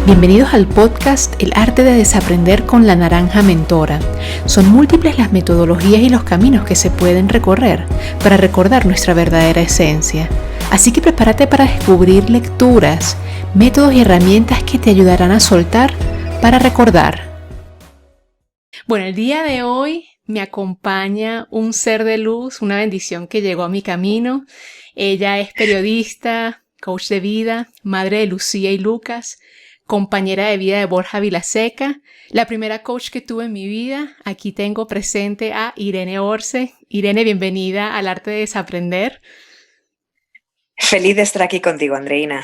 Bienvenidos al podcast El arte de desaprender con la naranja mentora. Son múltiples las metodologías y los caminos que se pueden recorrer para recordar nuestra verdadera esencia. Así que prepárate para descubrir lecturas, métodos y herramientas que te ayudarán a soltar para recordar. Bueno, el día de hoy me acompaña un ser de luz, una bendición que llegó a mi camino. Ella es periodista, coach de vida, madre de Lucía y Lucas, compañera de vida de Borja Vilaseca, la primera coach que tuve en mi vida. Aquí tengo presente a Irene Orce. Irene, bienvenida al arte de desaprender. Feliz de estar aquí contigo, Andreina.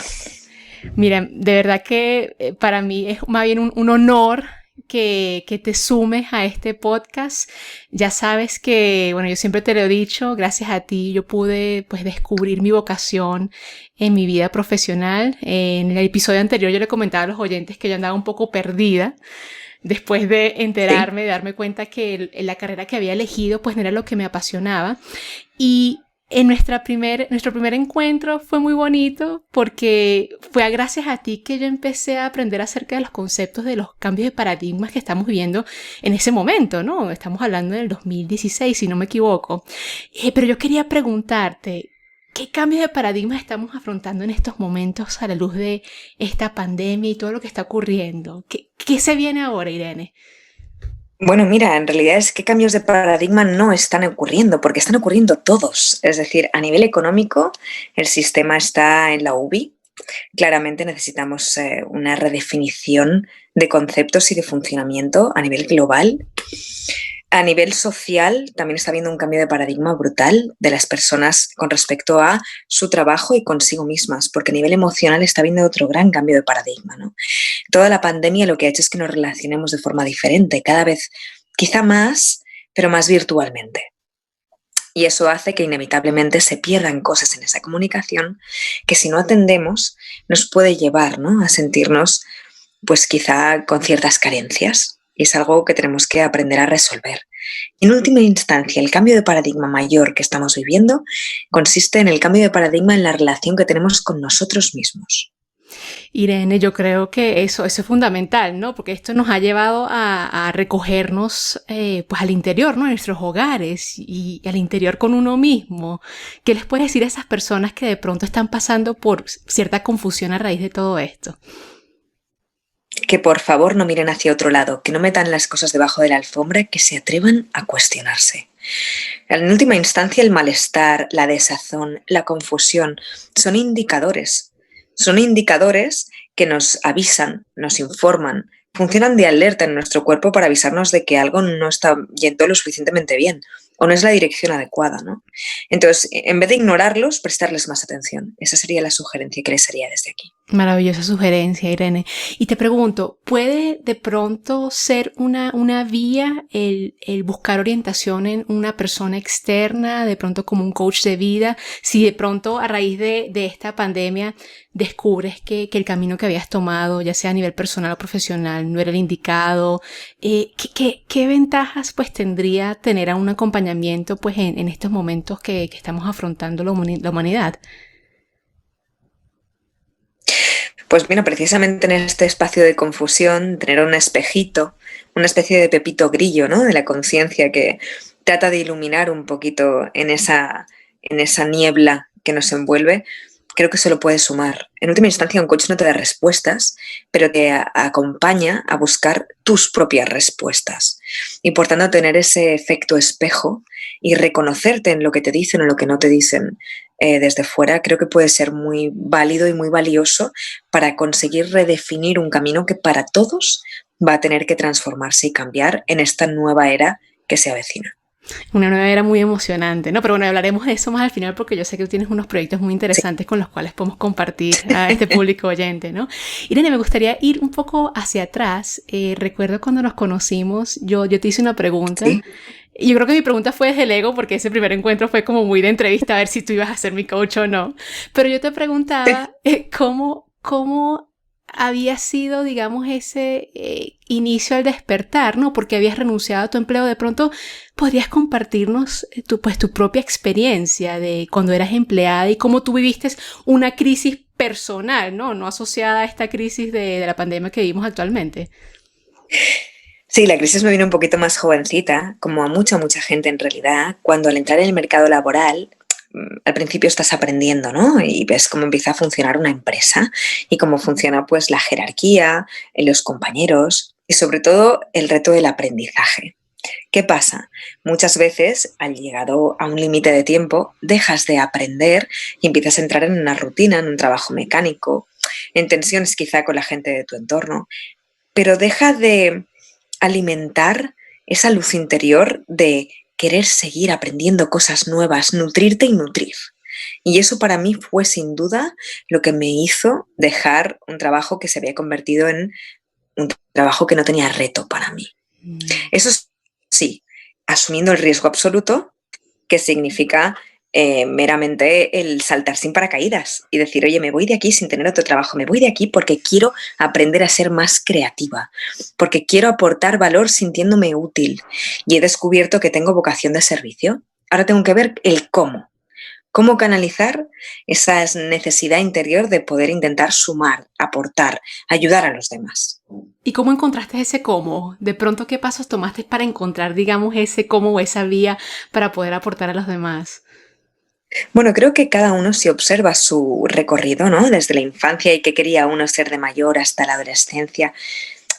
Mira, de verdad que para mí es más bien un honor que te sumes a este podcast. Ya sabes que, bueno, yo siempre te lo he dicho, gracias a ti yo pude descubrir mi vocación en mi vida profesional. En el episodio anterior yo le comentaba a los oyentes que yo andaba un poco perdida después de enterarme, de darme cuenta que la carrera que había elegido pues no era lo que me apasionaba. Y en nuestro primer encuentro fue muy bonito porque fue gracias a ti que yo empecé a aprender acerca de los conceptos de los cambios de paradigmas que estamos viviendo en ese momento, ¿no? Estamos hablando del 2016, si no me equivoco. Pero yo quería preguntarte, ¿qué cambios de paradigmas estamos afrontando en estos momentos a la luz de esta pandemia y todo lo que está ocurriendo? ¿Qué se viene ahora, Irene? Bueno, mira, en realidad es que cambios de paradigma no están ocurriendo, porque están ocurriendo todos. Es decir, a nivel económico, el sistema está en la UBI. Claramente necesitamos una redefinición de conceptos y de funcionamiento a nivel global. A nivel social también está habiendo un cambio de paradigma brutal de las personas con respecto a su trabajo y consigo mismas, porque a nivel emocional está habiendo otro gran cambio de paradigma, ¿no? Toda la pandemia lo que ha hecho es que nos relacionemos de forma diferente, cada vez quizá más, pero más virtualmente. Y eso hace que inevitablemente se pierdan cosas en esa comunicación que si no atendemos nos puede llevar, ¿no?, a sentirnos pues quizá con ciertas carencias. Y es algo que tenemos que aprender a resolver. En última instancia, el cambio de paradigma mayor que estamos viviendo consiste en el cambio de paradigma en la relación que tenemos con nosotros mismos. Irene, yo creo que eso es fundamental, ¿no? Porque esto nos ha llevado a recogernos pues al interior, ¿no? En nuestros hogares y al interior con uno mismo. ¿Qué les puedes decir a esas personas que de pronto están pasando por cierta confusión a raíz de todo esto? Que por favor no miren hacia otro lado, que no metan las cosas debajo de la alfombra, que se atrevan a cuestionarse. En última instancia, el malestar, la desazón, la confusión son indicadores. Son indicadores que nos avisan, nos informan, funcionan de alerta en nuestro cuerpo para avisarnos de que algo no está yendo lo suficientemente bien o no es la dirección adecuada, ¿no? Entonces, en vez de ignorarlos, prestarles más atención. Esa sería la sugerencia que les haría desde aquí. Maravillosa sugerencia, Irene. Y te pregunto, ¿puede de pronto ser una vía el buscar orientación en una persona externa, de pronto como un coach de vida, si de pronto a raíz de esta pandemia descubres que el camino que habías tomado, ya sea a nivel personal o profesional, no era el indicado? ¿Qué ventajas pues tendría tener a un acompañamiento pues en estos momentos que estamos afrontando la humanidad? Pues mira, precisamente en este espacio de confusión, tener un espejito, una especie de pepito grillo, ¿no?, de la conciencia que trata de iluminar un poquito en esa niebla que nos envuelve, creo que se lo puede sumar. En última instancia, un coach no te da respuestas, pero te acompaña a buscar tus propias respuestas. Y por tanto, tener ese efecto espejo y reconocerte en lo que te dicen o en lo que no te dicen desde fuera, creo que puede ser muy válido y muy valioso para conseguir redefinir un camino que para todos va a tener que transformarse y cambiar en esta nueva era que se avecina. Una nueva era muy emocionante, ¿no? Pero bueno, hablaremos de eso más al final porque yo sé que tú tienes unos proyectos muy interesantes con los cuales podemos compartir a este público oyente, ¿no? Irene, me gustaría ir un poco hacia atrás. Recuerdo cuando nos conocimos, yo te hice una pregunta. ¿Sí? Y yo creo que mi pregunta fue desde el ego porque ese primer encuentro fue como muy de entrevista a ver si tú ibas a ser mi coach o no. Pero yo te preguntaba cómo había sido, digamos, ese inicio al despertar, ¿no? Porque habías renunciado a tu empleo. De pronto, ¿podrías compartirnos tu propia experiencia de cuando eras empleada y cómo tú viviste una crisis personal, ¿no? No asociada a esta crisis de la pandemia que vivimos actualmente. Sí, la crisis me vino un poquito más jovencita, como a mucha gente en realidad, cuando al entrar en el mercado laboral, al principio estás aprendiendo, ¿no? Y ves cómo empieza a funcionar una empresa y cómo funciona pues la jerarquía, los compañeros y sobre todo el reto del aprendizaje. ¿Qué pasa? Muchas veces, al llegado a un límite de tiempo, dejas de aprender y empiezas a entrar en una rutina, en un trabajo mecánico, en tensiones quizá con la gente de tu entorno, pero deja de alimentar esa luz interior de querer seguir aprendiendo cosas nuevas, nutrirte y nutrir. Y eso para mí fue sin duda lo que me hizo dejar un trabajo que se había convertido en un trabajo que no tenía reto para mí. Eso sí, asumiendo el riesgo absoluto, que significa meramente el saltar sin paracaídas y decir, oye, me voy de aquí sin tener otro trabajo, me voy de aquí porque quiero aprender a ser más creativa, porque quiero aportar valor sintiéndome útil y he descubierto que tengo vocación de servicio. Ahora tengo que ver el cómo canalizar esa necesidad interior de poder intentar sumar, aportar, ayudar a los demás. ¿Y cómo encontraste ese cómo? De pronto, ¿qué pasos tomaste para encontrar, digamos, ese cómo o esa vía para poder aportar a los demás? Bueno, creo que cada uno si observa su recorrido, ¿no? Desde la infancia y qué quería uno ser de mayor hasta la adolescencia,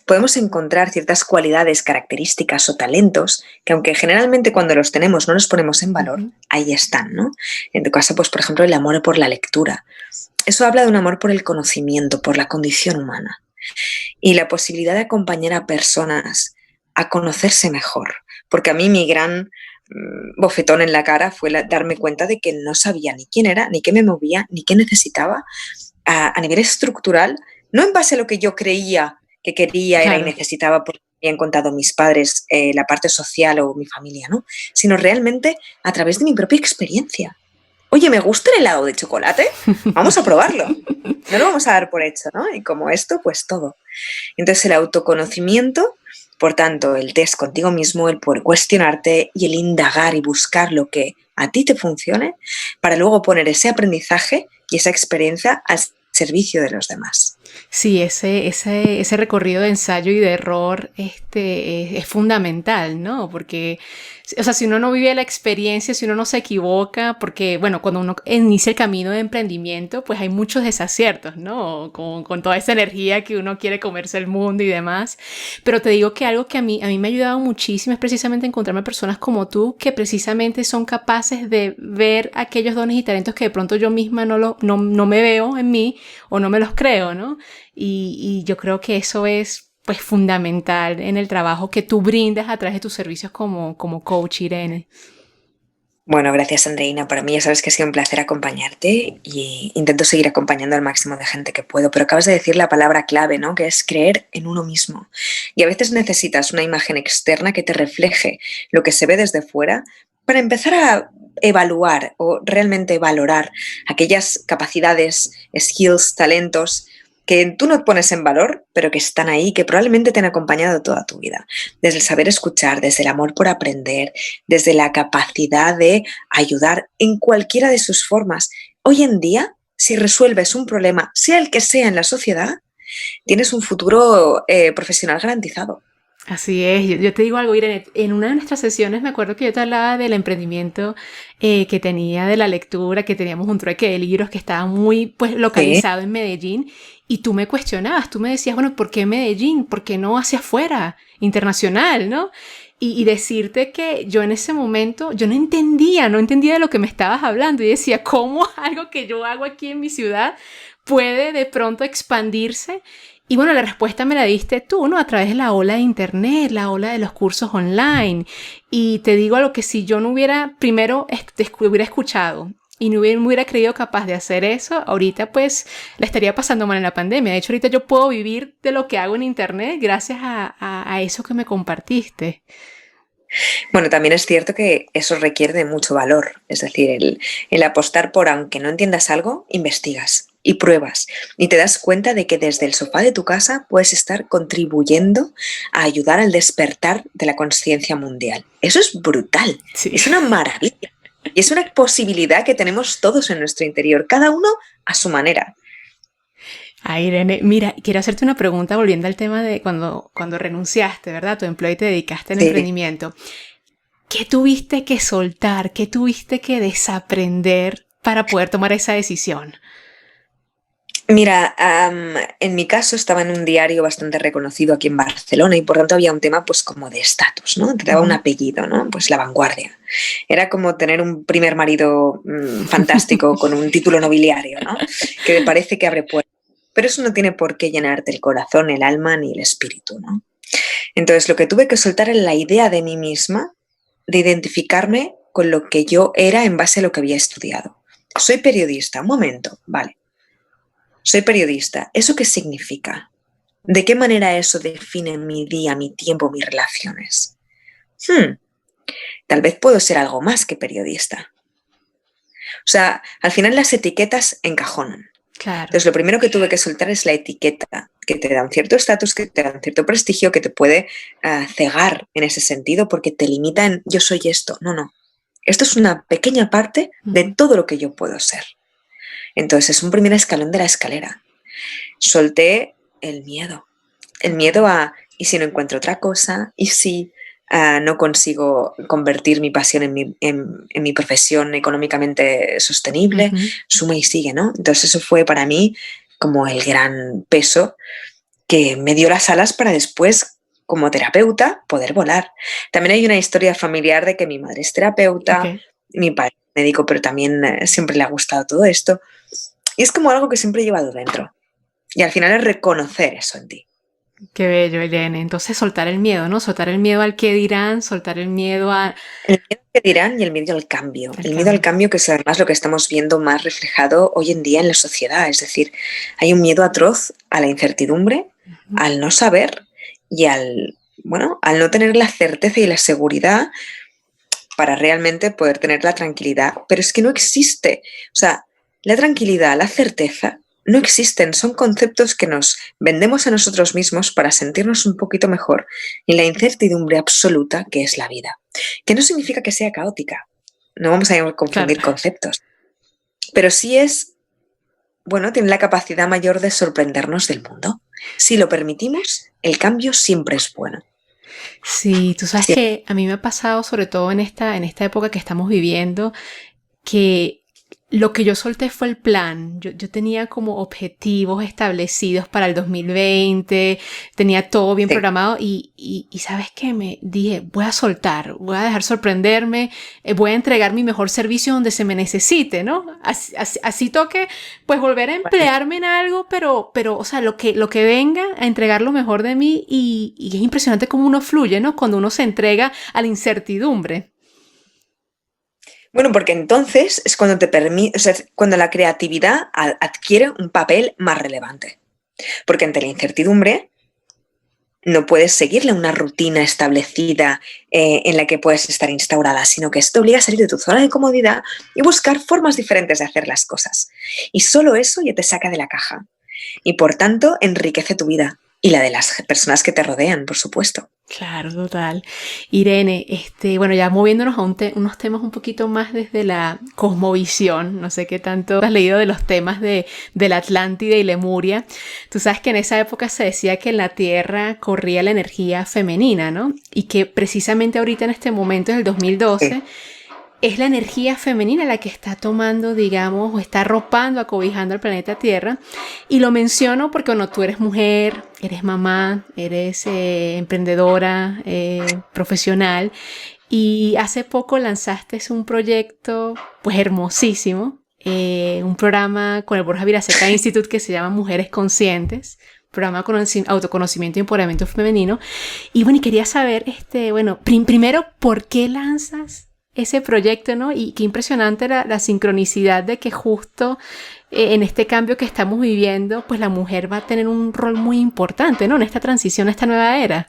podemos encontrar ciertas cualidades, características o talentos que aunque generalmente cuando los tenemos no los ponemos en valor, ahí están, ¿no? En tu caso, pues por ejemplo, el amor por la lectura. Eso habla de un amor por el conocimiento, por la condición humana y la posibilidad de acompañar a personas a conocerse mejor. Porque a mí mi gran bofetón en la cara fue darme cuenta de que no sabía ni quién era, ni qué me movía, ni qué necesitaba a nivel estructural, no en base a lo que yo creía que quería, era y necesitaba porque me habían contado mis padres, la parte social o mi familia, ¿no? Sino realmente a través de mi propia experiencia. Oye, ¿me gusta el helado de chocolate? Vamos a probarlo. No lo vamos a dar por hecho, ¿no? Y como esto, pues todo. Entonces el autoconocimiento, por tanto, el test contigo mismo, el poder cuestionarte y el indagar y buscar lo que a ti te funcione para luego poner ese aprendizaje y esa experiencia al servicio de los demás. Sí, ese recorrido de ensayo y de error es fundamental, ¿no? Porque, o sea, si uno no vive la experiencia, si uno no se equivoca, porque, bueno, cuando uno inicia el camino de emprendimiento, pues hay muchos desaciertos, ¿no? Con toda esa energía que uno quiere comerse el mundo y demás. Pero te digo que algo que a mí me ha ayudado muchísimo es precisamente encontrarme personas como tú que precisamente son capaces de ver aquellos dones y talentos que de pronto yo misma no me veo en mí o no me los creo, ¿no? Y yo creo que eso es pues fundamental en el trabajo que tú brindas a través de tus servicios como coach, Irene. Bueno, gracias Andreina. Para mí ya sabes que ha sido un placer acompañarte y intento seguir acompañando al máximo de gente que puedo, pero acabas de decir la palabra clave, ¿no? Que es creer en uno mismo. Y a veces necesitas una imagen externa que te refleje lo que se ve desde fuera para empezar a evaluar o realmente valorar aquellas capacidades, skills, talentos que tú no pones en valor, pero que están ahí, que probablemente te han acompañado toda tu vida. Desde el saber escuchar, desde el amor por aprender, desde la capacidad de ayudar en cualquiera de sus formas. Hoy en día, si resuelves un problema, sea el que sea en la sociedad, tienes un futuro profesional garantizado. Así es, yo te digo algo, Irene, en una de nuestras sesiones me acuerdo que yo te hablaba del emprendimiento que tenía, de la lectura, que teníamos un trueque de libros que estaba muy pues localizado en Medellín y tú me cuestionabas, tú me decías, bueno, ¿por qué Medellín? ¿Por qué no hacia afuera, internacional, no? Y decirte que yo en ese momento, yo no entendía de lo que me estabas hablando y decía, ¿cómo algo que yo hago aquí en mi ciudad puede de pronto expandirse? Y bueno, la respuesta me la diste tú, ¿no? A través de la ola de internet, la ola de los cursos online. Y te digo algo que si yo no hubiera primero hubiera escuchado y no me hubiera creído capaz de hacer eso, ahorita pues la estaría pasando mal en la pandemia. De hecho, ahorita yo puedo vivir de lo que hago en internet gracias a eso que me compartiste. Bueno, también es cierto que eso requiere de mucho valor, es decir, el apostar por, aunque no entiendas algo, investigas y pruebas y te das cuenta de que desde el sofá de tu casa puedes estar contribuyendo a ayudar al despertar de la conciencia mundial. Eso es brutal, Sí. Es una maravilla y es una posibilidad que tenemos todos en nuestro interior, cada uno a su manera. Ay, Irene, mira, quiero hacerte una pregunta volviendo al tema de cuando renunciaste, ¿verdad? A tu empleo y te dedicaste al Sí. emprendimiento. ¿Qué tuviste que soltar? ¿Qué tuviste que desaprender para poder tomar esa decisión? Mira, en mi caso estaba en un diario bastante reconocido aquí en Barcelona y por tanto había un tema pues como de estatus, ¿no? Te daba un Ujú. apellido, ¿no? Pues La Vanguardia. Era como tener un primer marido fantástico con un título nobiliario, ¿no? Que parece que abre puertas. Pero eso no tiene por qué llenarte el corazón, el alma ni el espíritu, ¿no? Entonces lo que tuve que soltar era la idea de mí misma, de identificarme con lo que yo era en base a lo que había estudiado. Soy periodista, un momento, vale. Soy periodista. ¿Eso qué significa? ¿De qué manera eso define mi día, mi tiempo, mis relaciones? Hmm, Tal vez puedo ser algo más que periodista. O sea, al final las etiquetas encajonan. Claro, Entonces, lo primero que tuve que soltar es la etiqueta, que te da un cierto estatus, que te da un cierto prestigio, que te puede cegar en ese sentido porque te limita en yo soy esto. No, no. Esto es una pequeña parte de ujú, todo lo que yo puedo ser. Entonces, es un primer escalón de la escalera. Solté el total. miedo a, ¿y si no encuentro otra cosa? ¿Y si no consigo convertir mi pasión en mi profesión económicamente sostenible? Ujú. Suma y sigue, ¿no? Entonces eso fue para mí como el gran peso que me dio las alas para después, como terapeuta, poder volar. También hay una historia familiar de que mi madre es terapeuta, Ok. mi padre es médico, pero también siempre le ha gustado todo esto. Y es como algo que siempre he llevado dentro. Y al final es reconocer eso en ti. Qué bello, Irene. Entonces soltar el miedo, ¿no? Soltar el miedo al qué dirán, soltar el miedo El miedo que dirán y el miedo al cambio. al El miedo al cambio. cambio que es además lo que estamos viendo más reflejado hoy en día en la sociedad. Es decir, hay un miedo atroz a la incertidumbre, Ujú. al no saber y al no tener la certeza y la seguridad para realmente poder tener la tranquilidad. Pero es que no existe. O sea, la tranquilidad, la certeza, no existen. Son conceptos que nos vendemos a nosotros mismos para sentirnos un poquito mejor en la incertidumbre absoluta que es la vida. Que no significa que sea caótica. No vamos a Claro. confundir conceptos. Pero sí es, bueno, tiene la capacidad mayor de sorprendernos del mundo. Si lo permitimos, el cambio siempre es bueno. Sí, tú sabes Siempre. que a mí me ha pasado, sobre todo en esta época que estamos viviendo, que lo que yo solté fue el plan. Yo tenía como objetivos establecidos para el 2020, tenía todo bien Sí. programado y sabes qué, me dije, voy a soltar, voy a dejar sorprenderme, voy a entregar mi mejor servicio donde se me necesite, ¿no? Así toque, pues volver a emplearme en algo, pero o sea, lo que venga a entregar lo mejor de mí y es impresionante cómo uno fluye, ¿no? Cuando uno se entrega a la incertidumbre. Bueno, porque entonces es cuando te permite, o sea, cuando la creatividad adquiere un papel más relevante. Porque ante la incertidumbre no puedes seguirle una rutina establecida en la que puedes estar instaurada, sino que esto te obliga a salir de tu zona de comodidad y buscar formas diferentes de hacer las cosas. Y solo eso ya te saca de la caja. Y por tanto enriquece tu vida y la de las personas que te rodean, por supuesto. Claro, total. Irene, bueno, ya moviéndonos a unos temas un poquito más desde la cosmovisión, no sé qué tanto has leído de los temas de la Atlántida y Lemuria. Tú sabes que en esa época se decía que en la Tierra corría la energía femenina, ¿no? Y que precisamente ahorita en este momento, en el Sí. 2012, es la energía femenina la que está tomando, digamos, o está arropando, acobijando al planeta Tierra. Y lo menciono porque, bueno, tú eres mujer, eres mamá, eres emprendedora, profesional. Y hace poco lanzaste un proyecto, pues hermosísimo, un programa con el Borja Vilaseca Institute que se llama Mujeres Conscientes, programa de autoconocimiento y empoderamiento femenino. Y bueno, y quería saber, bueno, primero, ¿por qué lanzas ese proyecto, ¿no? Y qué impresionante la sincronicidad de que justo en este cambio que estamos viviendo, pues la mujer va a tener un rol muy importante, ¿no? En esta transición a esta nueva era.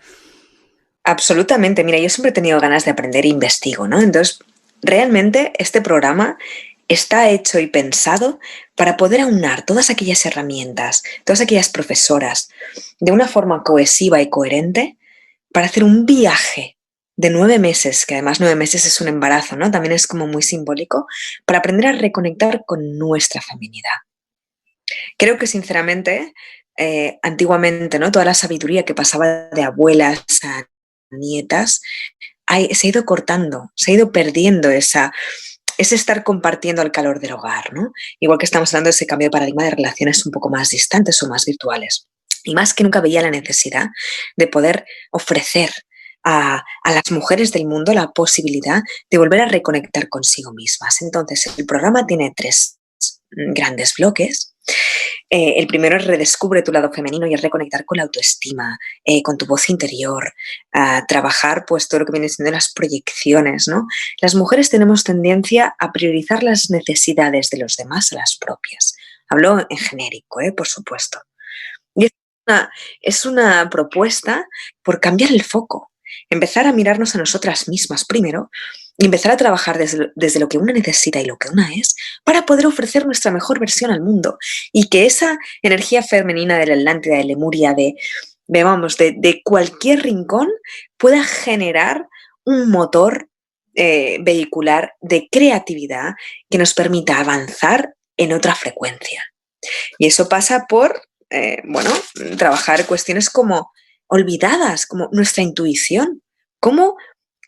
Absolutamente. Mira, yo siempre he tenido ganas de aprender e investigo, ¿no? Entonces, realmente este programa está hecho y pensado para poder aunar todas aquellas herramientas, todas aquellas profesoras, de una forma cohesiva y coherente, para hacer un viaje de 9 meses, que además 9 meses es un embarazo, ¿no? También es como muy simbólico, para aprender a reconectar con nuestra feminidad. Creo que sinceramente, antiguamente, ¿no? Toda la sabiduría que pasaba de abuelas a nietas se ha ido cortando, se ha ido perdiendo ese estar compartiendo el calor del hogar, ¿no? Igual que estamos hablando de ese cambio de paradigma de relaciones un poco más distantes o más virtuales. Y más que nunca veía la necesidad de poder ofrecer a las mujeres del mundo la posibilidad de volver a reconectar consigo mismas. Entonces, el programa tiene 3 grandes bloques. El primero es redescubre tu lado femenino y es reconectar con la autoestima, con tu voz interior, a trabajar pues todo lo que viene siendo las proyecciones, ¿no? Las mujeres tenemos tendencia a priorizar las necesidades de los demás a las propias. Hablo en genérico, por supuesto. Y es una propuesta por cambiar el foco, empezar a mirarnos a nosotras mismas primero y empezar a trabajar desde lo que una necesita y lo que una es para poder ofrecer nuestra mejor versión al mundo y que esa energía femenina de la Atlántida, de Lemuria, de cualquier rincón pueda generar un motor vehicular de creatividad que nos permita avanzar en otra frecuencia. Y eso pasa por, trabajar cuestiones como olvidadas, como nuestra intuición, cómo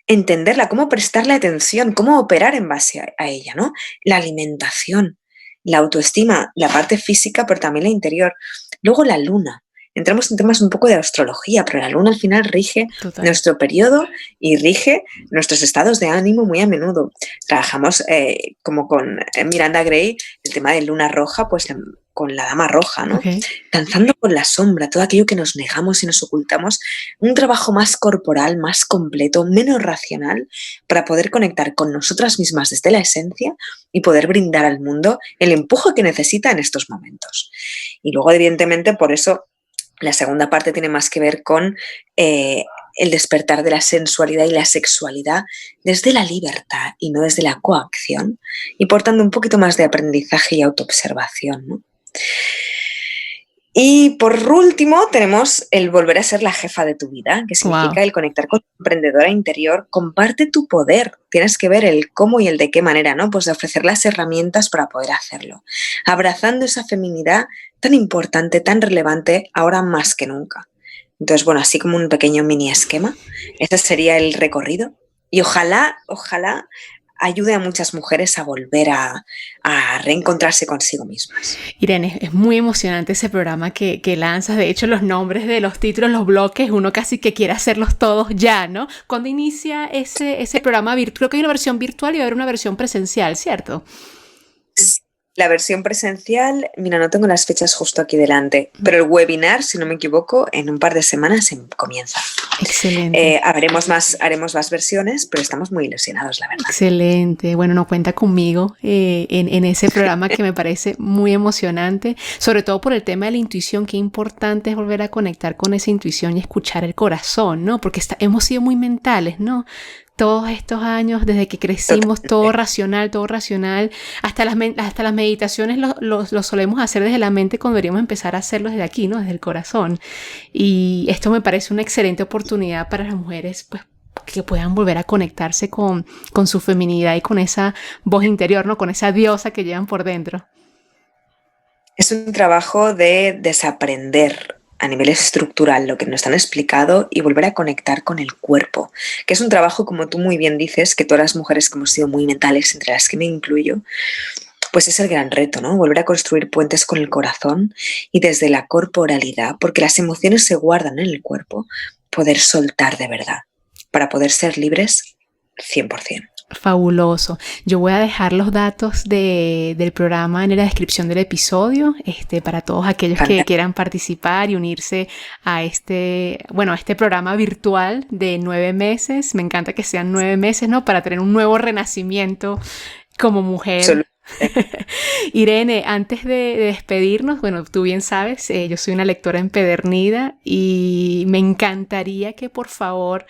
entenderla, cómo prestarle atención, cómo operar en base a ella, ¿no? La alimentación, la autoestima, la parte física, pero también la interior. Luego la luna. Entramos en temas un poco de astrología, pero la luna al final rige Total. nuestro periodo y rige nuestros estados de ánimo muy a menudo. Trabajamos como con Miranda Gray, el tema de luna roja, pues con la dama roja, ¿no? Okay. Danzando con la sombra, todo aquello que nos negamos y nos ocultamos, un trabajo más corporal, más completo, menos racional, para poder conectar con nosotras mismas desde la esencia y poder brindar al mundo el empuje que necesita en estos momentos. Y luego, evidentemente, por eso la segunda parte tiene más que ver con el despertar de la sensualidad y la sexualidad desde la libertad y no desde la coacción, y por tanto un poquito más de aprendizaje y autoobservación, ¿no? Y por último tenemos el volver a ser la jefa de tu vida, que significa el conectar con tu emprendedora interior. Comparte tu poder. Tienes que ver el cómo y el de qué manera, ¿no? Pues de ofrecer las herramientas para poder hacerlo. Abrazando esa feminidad tan importante, tan relevante, ahora más que nunca. Entonces, bueno, así como un pequeño mini esquema, ese sería el recorrido. Y ojalá ayude a muchas mujeres a volver a reencontrarse consigo mismas. Irene, es muy emocionante ese programa que lanzas. De hecho, los nombres de los títulos, los bloques, uno casi que quiere hacerlos todos ya, ¿no? ¿Cuándo inicia ese programa virtual? Creo que hay una versión virtual y va a haber una versión presencial, ¿cierto? La versión presencial, mira, no tengo las fechas justo aquí delante, pero el webinar, si no me equivoco, en un par de semanas comienza. Excelente. Haremos más versiones, pero estamos muy ilusionados, la verdad. Excelente. Bueno, no cuenta conmigo en ese programa que me parece muy emocionante, sobre todo por el tema de la intuición. Qué importante es volver a conectar con esa intuición y escuchar el corazón, ¿no? Porque hemos sido muy mentales, ¿no? Todos estos años, desde que crecimos, todo racional, hasta las meditaciones lo solemos hacer desde la mente cuando deberíamos empezar a hacerlo desde aquí, ¿no? Desde el corazón. Y esto me parece una excelente oportunidad para las mujeres, pues, que puedan volver a conectarse con su feminidad y con esa voz interior, ¿no? Con esa diosa que llevan por dentro. Es un trabajo de desaprender a nivel estructural lo que nos han explicado y volver a conectar con el cuerpo, que es un trabajo, como tú muy bien dices, que todas las mujeres que hemos sido muy mentales, entre las que me incluyo, pues es el gran reto, ¿no? Volver a construir puentes con el corazón y desde la corporalidad, porque las emociones se guardan en el cuerpo, poder soltar de verdad, para poder ser libres 100%. Fabuloso. Yo voy a dejar los datos del programa en la descripción del episodio, para todos aquellos que quieran participar y unirse a este programa virtual de 9 meses. Me encanta que sean 9 meses, ¿no? Para tener un nuevo renacimiento como mujer. Irene, antes de despedirnos, bueno, tú bien sabes, yo soy una lectora empedernida y me encantaría que por favor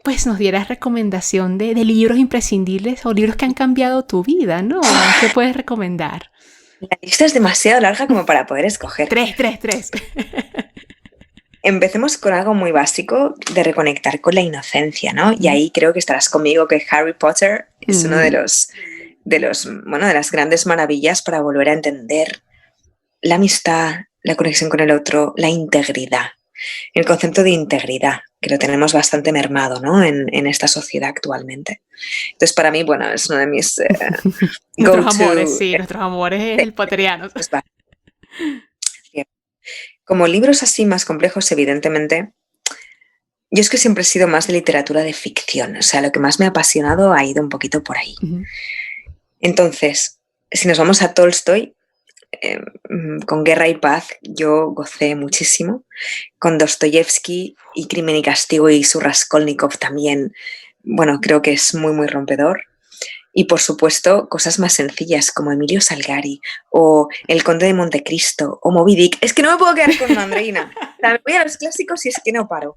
pues nos dieras recomendación de libros imprescindibles o libros que han cambiado tu vida, ¿no? ¿Qué puedes recomendar? La lista es demasiado larga como para poder escoger. Tres. Empecemos con algo muy básico de reconectar con la inocencia, ¿no? Y ahí creo que estarás conmigo que Harry Potter es uno de las grandes maravillas para volver a entender la amistad, la conexión con el otro, la integridad. El concepto de integridad, que lo tenemos bastante mermado, ¿no? en esta sociedad actualmente. Entonces, para mí, bueno, es uno de mis Nuestros amores, go-to. sí, nuestros amores es el potteriano. Como libros así más complejos, evidentemente, yo es que siempre he sido más de literatura de ficción. O sea, lo que más me ha apasionado ha ido un poquito por ahí. Uh-huh. Entonces, si nos vamos a Tolstoy, con Guerra y Paz yo gocé muchísimo. Con Dostoyevsky y Crimen y Castigo y su Raskolnikov también, bueno, creo que es muy, muy rompedor. Y por supuesto, cosas más sencillas como Emilio Salgari o El Conde de Montecristo o Moby Dick. Es que no me puedo quedar con Andreina. O sea, me voy a los clásicos y es que no paro.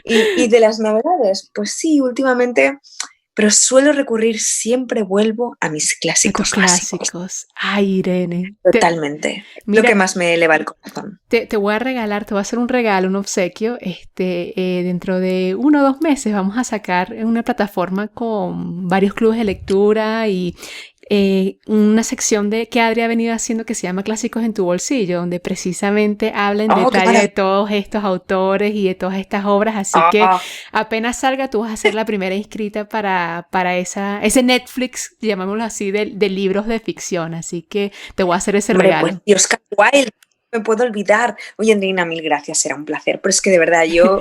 Y de las novedades, pues sí, últimamente, pero siempre vuelvo a mis clásicos clásicos. Ay, Irene. Totalmente. Mira, lo que más me eleva el corazón. Te voy a regalar, te voy a hacer un regalo, un obsequio. Dentro de 1 o 2 meses vamos a sacar una plataforma con varios clubes de lectura y una sección que Adri ha venido haciendo que se llama Clásicos en tu bolsillo, donde precisamente habla en detalle de todos estos autores y de todas estas obras. Así que apenas salga, tú vas a ser la primera inscrita para ese Netflix, llamémoslo así, de libros de ficción. Así que te voy a hacer ese regalo. Pues, y Oscar Wilde, me puedo olvidar. Oye, Andreina, mil gracias, será un placer. Pero es que de verdad yo,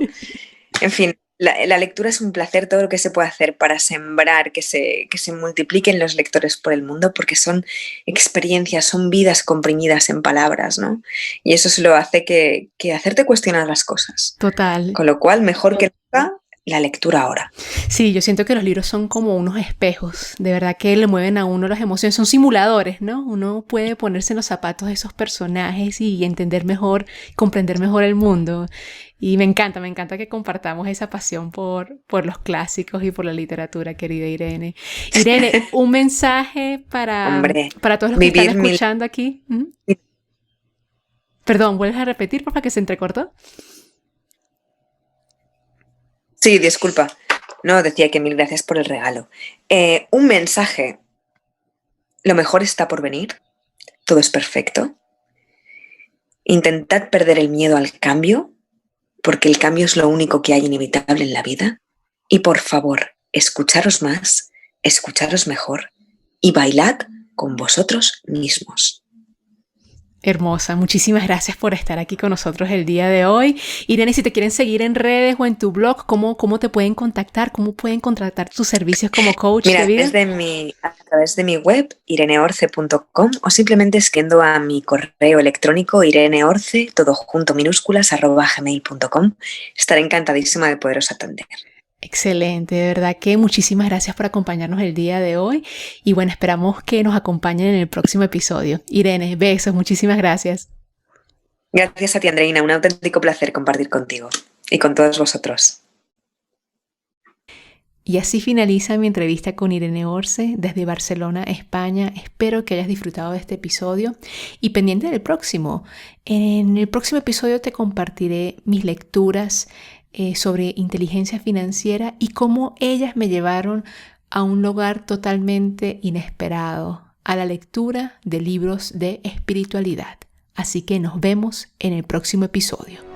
en fin, la lectura es un placer, todo lo que se puede hacer para sembrar, que se multipliquen los lectores por el mundo, porque son experiencias, son vidas comprimidas en palabras, ¿no? Y eso se lo hace que hacerte cuestionar las cosas. Total. Con lo cual, mejor que nunca, la lectura ahora. Sí, yo siento que los libros son como unos espejos, de verdad que le mueven a uno las emociones, son simuladores, ¿no? Uno puede ponerse en los zapatos de esos personajes y entender mejor, comprender mejor el mundo. Y me encanta que compartamos esa pasión por los clásicos y por la literatura, querida Irene. Irene, un mensaje para todos los que están escuchando aquí. ¿Mm? Perdón, ¿vuelves a repetir, por favor, que se entrecortó? Sí, disculpa. No, decía que mil gracias por el regalo. Un mensaje. Lo mejor está por venir. Todo es perfecto. Intentad perder el miedo al cambio, porque el cambio es lo único que hay inevitable en la vida. Y por favor, escucharos más, escucharos mejor y bailad con vosotros mismos. Hermosa, muchísimas gracias por estar aquí con nosotros el día de hoy. Irene, si te quieren seguir en redes o en tu blog, ¿cómo te pueden contactar? ¿Cómo pueden contratar tus servicios como coach de vida? A través de mi web, ireneorce.com, o simplemente escribiendo a mi correo electrónico ireneorce, todo junto, minúsculas, @gmail.com. Estaré encantadísima de poderos atender. Excelente, de verdad que muchísimas gracias por acompañarnos el día de hoy y bueno, esperamos que nos acompañen en el próximo episodio. Irene, besos, muchísimas gracias. Gracias a ti, Andreina, un auténtico placer compartir contigo y con todos vosotros. Y así finaliza mi entrevista con Irene Orce desde Barcelona, España. Espero que hayas disfrutado de este episodio y pendiente del próximo. En el próximo episodio te compartiré mis lecturas sobre inteligencia financiera y cómo ellas me llevaron a un lugar totalmente inesperado, a la lectura de libros de espiritualidad. Así que nos vemos en el próximo episodio.